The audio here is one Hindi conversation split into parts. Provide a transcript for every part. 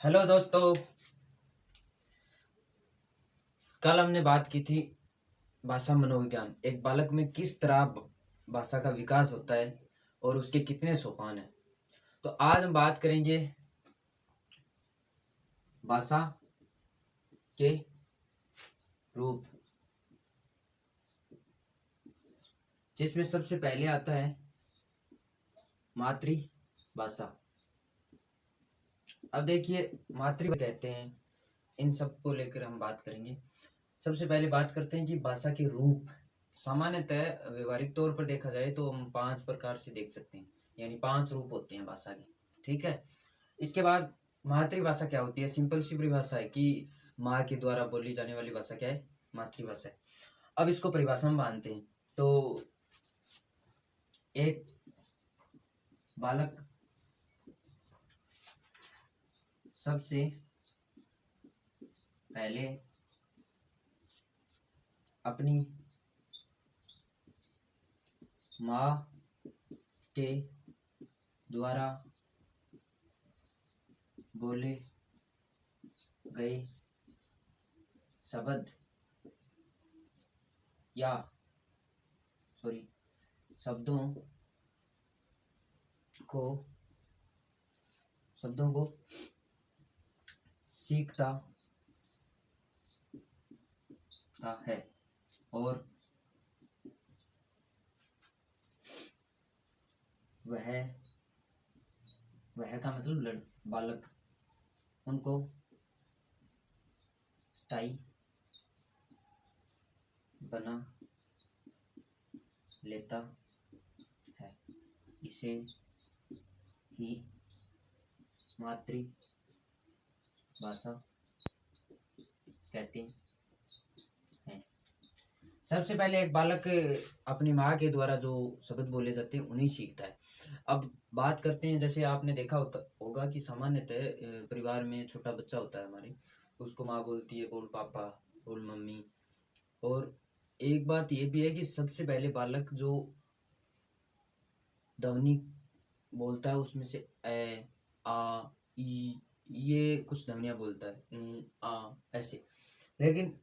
हेलो दोस्तों। कल हमने बात की थी भाषा मनोविज्ञान, एक बालक में किस तरह भाषा का विकास होता है और उसके कितने सोपान हैं। तो आज हम बात करेंगे भाषा के रूप, जिसमें सबसे पहले आता है मातृभाषा। अब देखिए, मातृभाषा कहते हैं, इन सब को लेकर हम बात करेंगे। सबसे पहले बात करते हैं कि भाषा के रूप। सामान्यतः व्यवहारिक तौर पर देखा जाए तो हम 5 प्रकार से देख सकते हैं, यानी 5 रूप होते हैं भाषा के। ठीक है। इसके बाद मातृभाषा क्या होती है? सिंपल सी परिभाषा है कि माँ के द्वारा बोली जाने वाली भाषा क्या है? मातृभाषा है। अब इसको परिभाषा में बांधते हैं तो एक बालक सबसे पहले अपनी माँ के द्वारा बोले गए शब्द या शब्दों को सीखता है और वह का मतलब बालक उनको स्थायी बना लेता है। इसे ही मातृभाषा कहते हैं। सबसे पहले एक बालक अपनी माँ के द्वारा जो शब्द बोले जाते हैं उन्हें सीखता है। अब बात करते हैं, जैसे आपने देखा होगा कि सामान्यतः परिवार में छोटा बच्चा होता है हमारे, उसको माँ बोलती है बोल पापा, बोल मम्मी। और एक बात ये भी है कि सबसे पहले बालक जो ध्वनि बोलता है उसमें से ए, आ, ई, ये कुछ ध्वनियाँ बोलता है, आ, ऐसे। लेकिन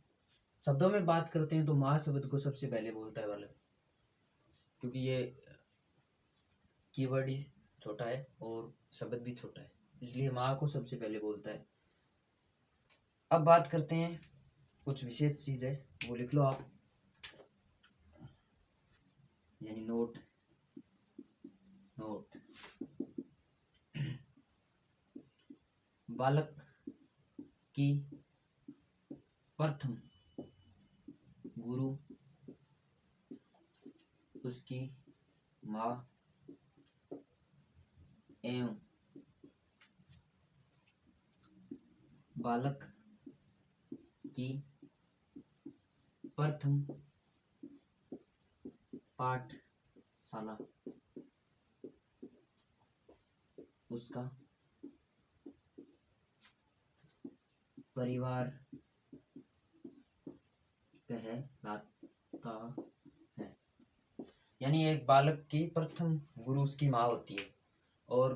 शब्दों में बात करते हैं तो माँ शब्द को सबसे पहले बोलता है बालक, क्योंकि ये कीवर्ड ही छोटा है और शब्द भी छोटा है, इसलिए माँ को सबसे पहले बोलता है। अब बात करते हैं, कुछ विशेष चीज है वो लिख लो आप, यानी नोट। बालक की प्रथम गुरु उसकी माँ एवं बालक की प्रथम पाठशाला उसका परिवार कहलाता है। यानी एक बालक की प्रथम गुरु उसकी माँ होती है और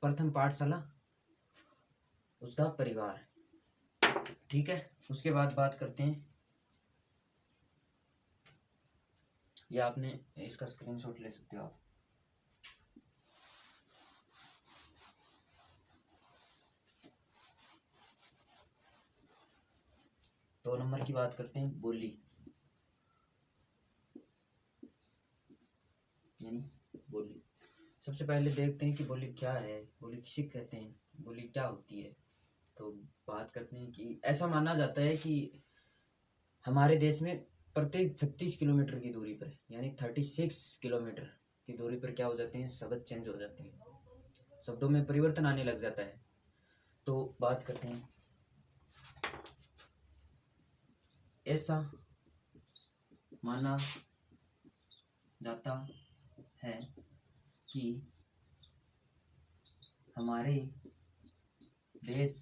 प्रथम पाठशाला उसका परिवार। ठीक है। उसके बाद बात करते हैं, या आपने इसका स्क्रीनशॉट ले सकते हो आप। दो नंबर की बात करते हैं, बोली, यानी बोली। सबसे पहले देखते हैं कि बोली क्या है, बोली किसे कहते हैं, बोली क्या होती है। तो बात करते हैं कि ऐसा माना जाता है कि हमारे देश में प्रत्येक 36 किलोमीटर की दूरी पर, यानी 36 किलोमीटर की दूरी पर क्या हो जाते हैं, शब्द चेंज हो जाते हैं, शब्दों में परिवर्तन आने लग जाता है। तो बात करते हैं, ऐसा माना जाता है कि हमारे देश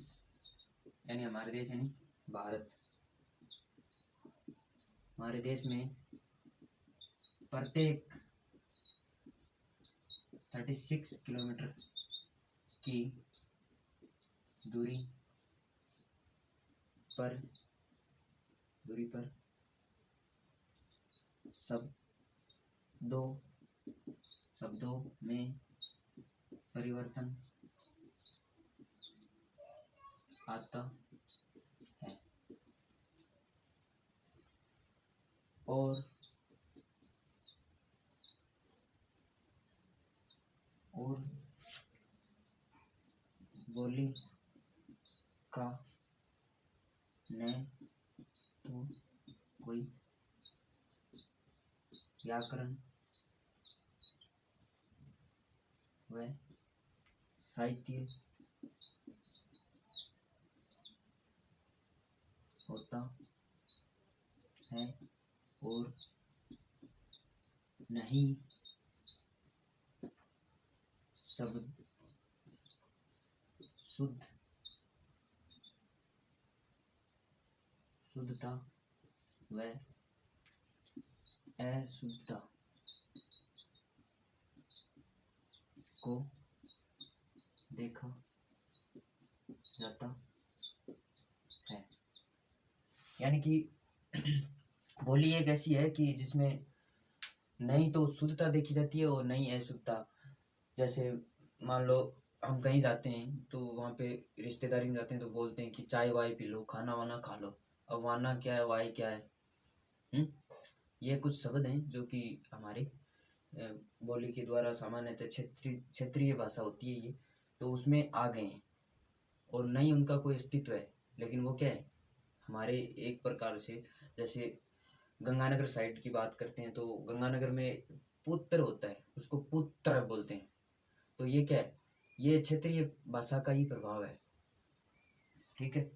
यानी भारत, हमारे देश में प्रत्येक 36 किलोमीटर की दूरी पर दूरी पर शब्दों में परिवर्तन आता है और बोली का न तो कोई व्याकरण व साहित्य होता है और नहीं शब्द शुद्धता व अशुद्धता को देखा जाता है। यानी कि बोली एक ऐसी है कि जिसमें नहीं तो शुद्धता देखी जाती है और नहीं अशुद्धता। जैसे मान लो हम कहीं जाते हैं तो वहाँ पे रिश्तेदारी में जाते हैं तो बोलते हैं कि चाय वाय पी लो, खाना वाना खा लो। अब वाना क्या है, वाय क्या है। ये कुछ शब्द हैं जो कि हमारे बोली के द्वारा सामान्यतः क्षेत्रीय भाषा होती है ये, तो उसमें आ गए हैं और नहीं उनका कोई अस्तित्व है। लेकिन वो क्या है, हमारे एक प्रकार से, जैसे गंगानगर साइड की बात करते हैं तो गंगानगर में पुत्र होता है, उसको पुत्र बोलते हैं। तो ये क्या है, ये क्षेत्रीय भाषा का ही प्रभाव है। ठीक है,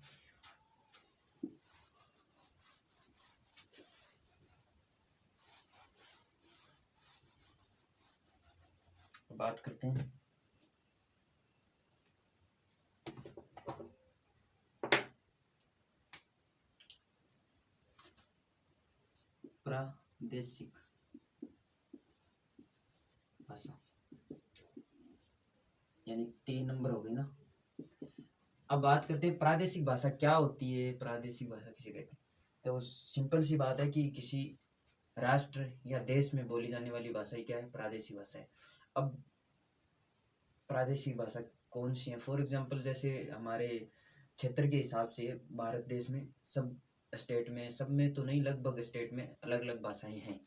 बात करते हैं प्रादेशिक भाषा, यानी 3 नंबर हो गए ना। अब बात करते हैं प्रादेशिक भाषा क्या होती है, प्रादेशिक भाषा किसे कहते हैं। तो सिंपल सी बात है कि किसी राष्ट्र या देश में बोली जाने वाली भाषा ही क्या है, प्रादेशिक भाषा है। अब प्रादेशिक भाषा कौन सी है, फॉर एग्जांपल जैसे हमारे क्षेत्र के हिसाब से भारत देश में सब स्टेट में, सब में तो नहीं, लगभग स्टेट में अलग अलग भाषाएं हैं।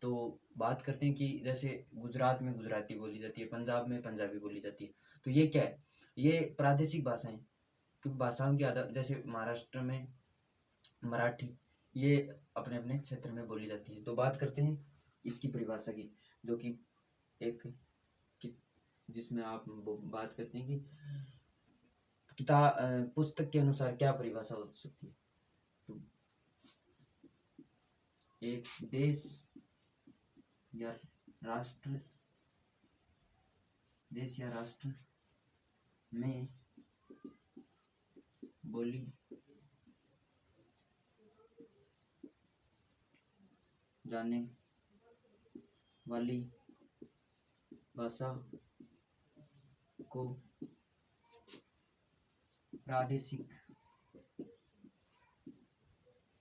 तो बात करते हैं कि जैसे गुजरात में गुजराती बोली जाती है, पंजाब में पंजाबी बोली जाती है। तो ये क्या है, ये प्रादेशिक भाषाएं, क्योंकि भाषाओं के आधार, जैसे महाराष्ट्र में मराठी, ये अपने अपने क्षेत्र में बोली जाती है। तो बात करते हैं इसकी परिभाषा की, जो कि एक जिसमें आप बात करते हैं कि पुस्तक के अनुसार क्या परिभाषा हो सकती है। तो एक देश या राष्ट्र में बोली जाने वाली भाषा को प्रादेशिक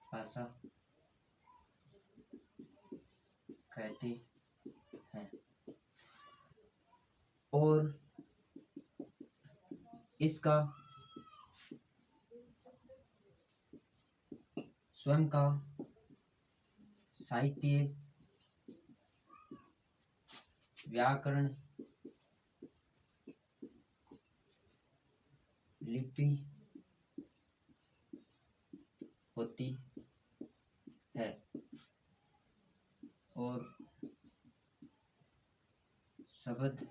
भाषा कहते हैं और इसका स्वयं का साहित्य, व्याकरण, लिपि होती है और शब्द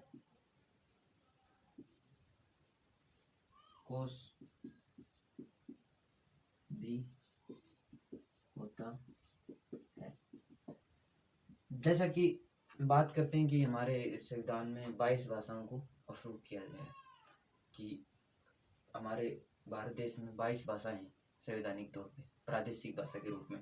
कोश भी होता है। जैसा कि बात करते हैं कि हमारे संविधान में 22 भाषाओं को अप्रूव किया गया है, कि हमारे भारत देश में 22 भाषाएं हैं संवैधानिक तौर पे प्रादेशिक भाषा के रूप में।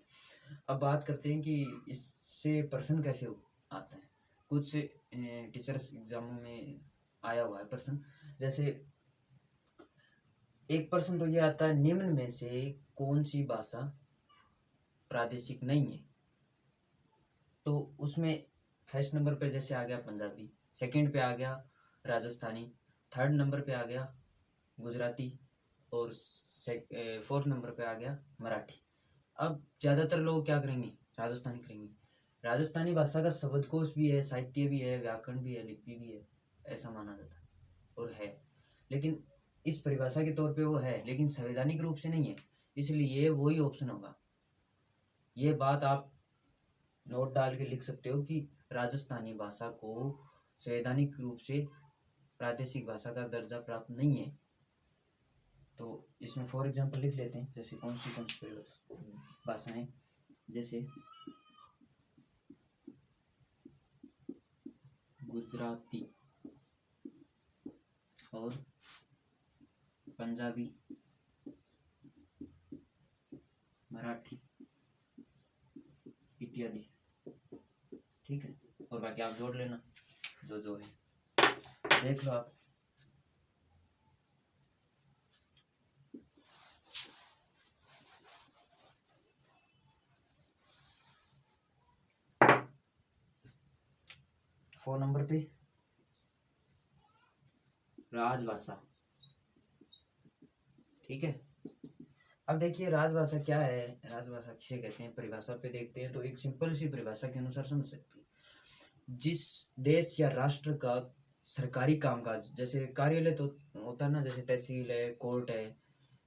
अब बात करते हैं कि इससे प्रश्न कैसे आता है। कुछ टीचर्स एग्जामों में आया हुआ है प्रश्न, जैसे एक प्रश्न तो ये आता है, निम्न में से कौन सी भाषा प्रादेशिक नहीं है? तो उसमें फर्स्ट नंबर पे जैसे आ गया पंजाबी, सेकंड पे आ गया राजस्थानी, थर्ड नंबर पे आ गया गुजराती, और फोर्थ नंबर पे आ गया मराठी। अब ज़्यादातर लोग क्या करेंगे? राजस्थानी करेंगे। राजस्थानी भाषा का शब्दकोश भी है, साहित्य भी है, व्याकरण भी है, लिपि भी है, ऐसा माना जाता है और है। लेकिन इस परिभाषा के तौर पे वो है, लेकिन संवैधानिक रूप से नहीं है, इसलिए वही ऑप्शन होगा। ये बात आप नोट डाल के लिख सकते हो कि राजस्थानी भाषा को संवैधानिक रूप से प्रादेशिक भाषा का दर्जा प्राप्त नहीं है। तो इसमें फॉर एग्जांपल लिख लेते हैं, जैसे कौन सी भाषाएं, जैसे गुजराती और पंजाबी, मराठी इत्यादि। ठीक है, और बाकी आप जोड़ लेना जो जो है, देख लो आप। फोर नंबर पे राजभाषा। ठीक है, अब देखिए राजभाषा क्या है, राजभाषा किसे कहते हैं, परिभाषा पे देखते हैं तो एक सिंपल सी परिभाषा के अनुसार समझ सकते हैं, जिस देश या राष्ट्र का सरकारी कामकाज, जैसे कार्यालय तो होता है ना, जैसे तहसील है, कोर्ट है,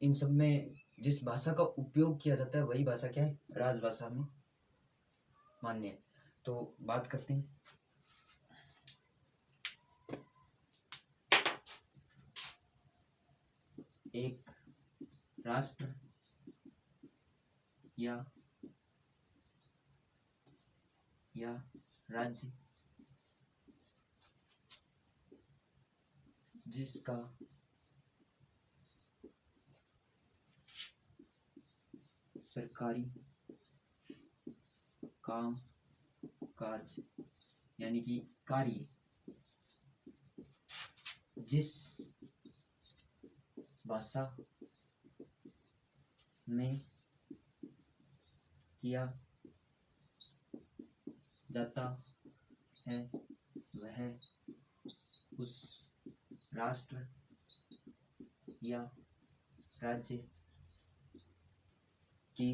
इन सब में जिस भाषा का उपयोग किया जाता है वही भाषा क्या है, राजभाषा में मान्य है। तो बात करते हैं, एक राष्ट्र या राज्य जिसका सरकारी काम काज यानी कि कार्य जिस भाषा में किया जाता है वह उस राष्ट्र या राज्य की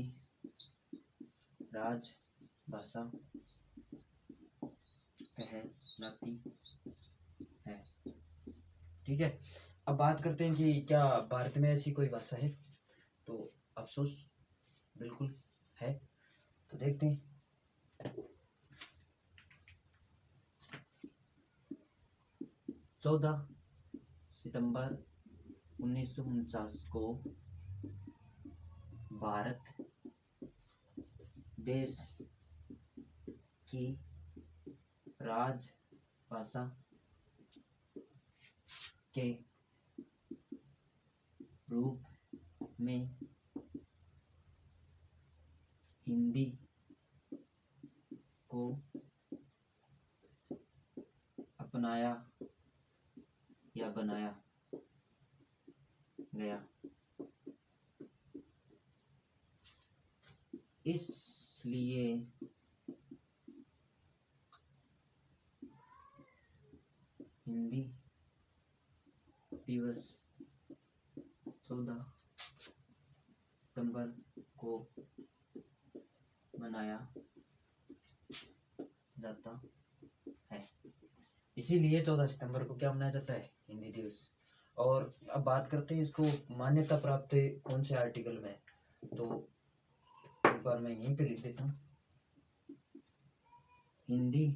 राजभाषा कहलाती है। ठीक है, अब बात करते हैं कि क्या भारत में ऐसी कोई भाषा है? तो अफसोस बिल्कुल है। तो देखते हैं, 14 सितंबर 1949 को भारत देश की राजभाषा के रूप में हिंदी को अपनाया या बनाया गया। इसलिए हिंदी दिवस 14 सितंबर को मनाया जाता है। इसीलिए 14 सितंबर को क्या मनाया जाता है? हिंदी दिवस। और अब बात करते हैं इसको मान्यता प्राप्त कौन से आर्टिकल में, तो एक बार मैं यहीं पे लिख देता हूँ, हिंदी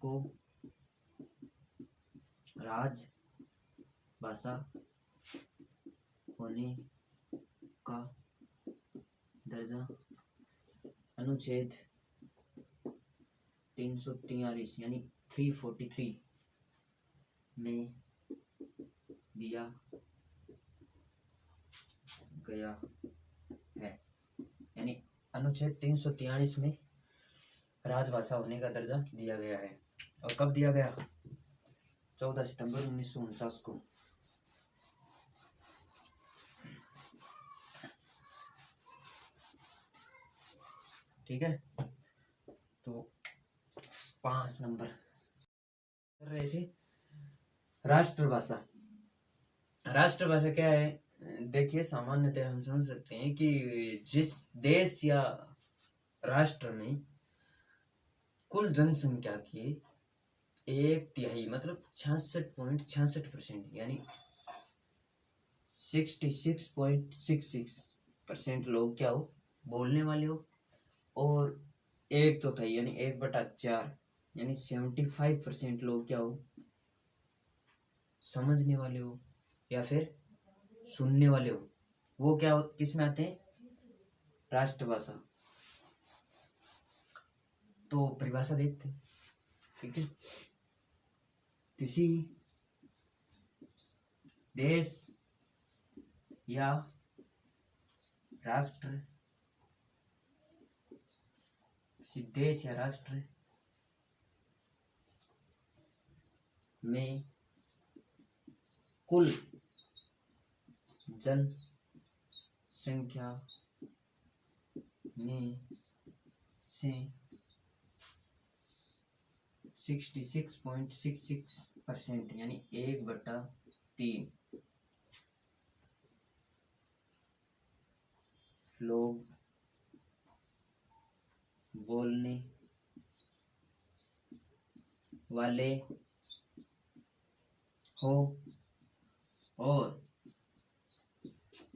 को राजभाषा होने का दर्जा अनुच्छेद 343 यानी 343 में दिया गया है। यानी अनुच्छेद 343 में राजभाषा होने का दर्जा दिया गया है। और कब दिया गया? 14 सितंबर 1949 को। ठीक है। तो 5 नंबर कर रहे थे राष्ट्रभाषा। राष्ट्रभाषा क्या है? देखिए, सामान्यतः हम समझ सकते हैं कि जिस देश या राष्ट्र में कुल जनसंख्या की 1/3 मतलब 66.66% यानी 66.66% लोग क्या हो, बोलने वाले हो, और 1/4 यानी 1/4 यानी 75% लोग क्या हो, समझने वाले हो या फिर सुनने वाले हो, वो क्या किस में आते हैं? राष्ट्रभाषा। तो परिभाषा देखते हैं, ठीक है। किसी देश या राष्ट्र, किसी देश या राष्ट्र में कुल जनसंख्या में से 66.66% यानी 1/3 लोग बोलने वाले हो और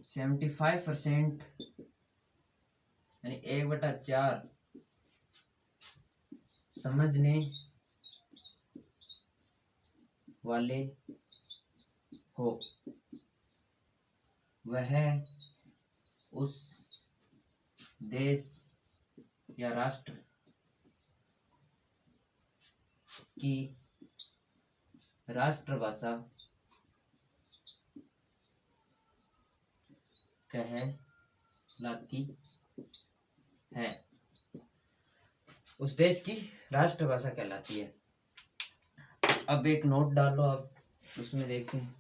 75% यानी 1/4 समझने वाले हो, वह उस देश या राष्ट्र की राष्ट्रभाषा कहलाती है। उस देश की राष्ट्रभाषा कहलाती है। अब एक नोट डालो आप, उसमें देखते हैं।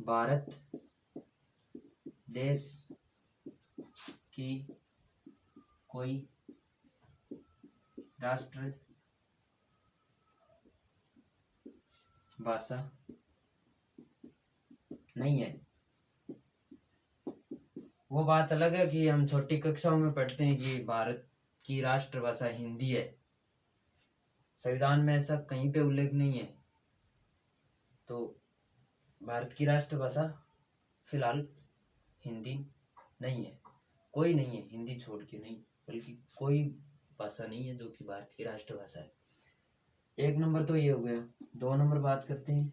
भारत देश की कोई राष्ट्र भाषा नहीं है। वो बात अलग है कि हम छोटी कक्षाओं में पढ़ते हैं कि भारत की राष्ट्रभाषा हिंदी है। संविधान में ऐसा कहीं पे उल्लेख नहीं है। तो भारत की राष्ट्रभाषा फिलहाल हिंदी नहीं है। कोई नहीं है, हिंदी छोड़ के नहीं, बल्कि कोई भाषा नहीं है जो कि भारत की राष्ट्रभाषा है। 1 नंबर तो ये हो गया। 2 नंबर बात करते हैं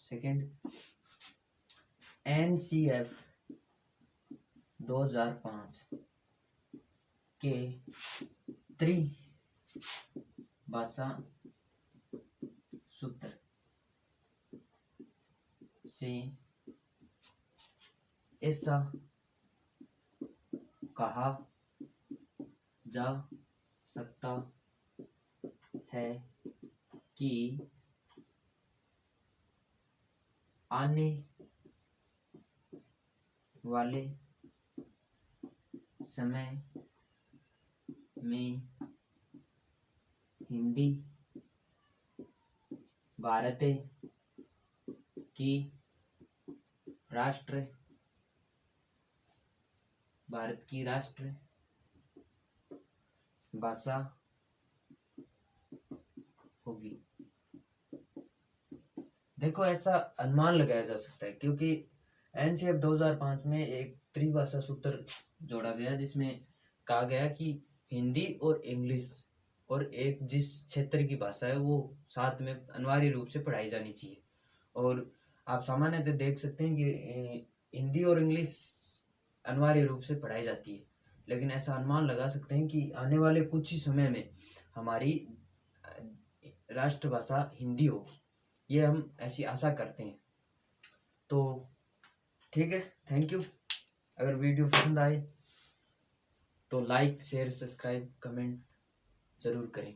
सेकंड। NCF 2005 के त्रिभाषा सूत्र से ऐसा कहा जा सकता है कि आने वाले समय में हिंदी भारत की राष्ट्र भाषा होगी। देखो, ऐसा अनुमान लगाया जा सकता है क्योंकि NCF 2005 में एक त्रिभाषा सूत्र जोड़ा गया जिसमें कहा गया कि हिंदी और इंग्लिश और एक जिस क्षेत्र की भाषा है वो साथ में अनिवार्य रूप से पढ़ाई जानी चाहिए। और आप सामान्यतः देख सकते हैं कि हिंदी और इंग्लिश अनिवार्य रूप से पढ़ाई जाती है, लेकिन ऐसा अनुमान लगा सकते हैं कि आने वाले कुछ ही समय में हमारी राष्ट्रभाषा हिंदी होगी। ये हम ऐसी आशा करते हैं। तो ठीक है, थैंक यू। अगर वीडियो पसंद आए तो लाइक, शेयर, सब्सक्राइब, कमेंट जरूर करें।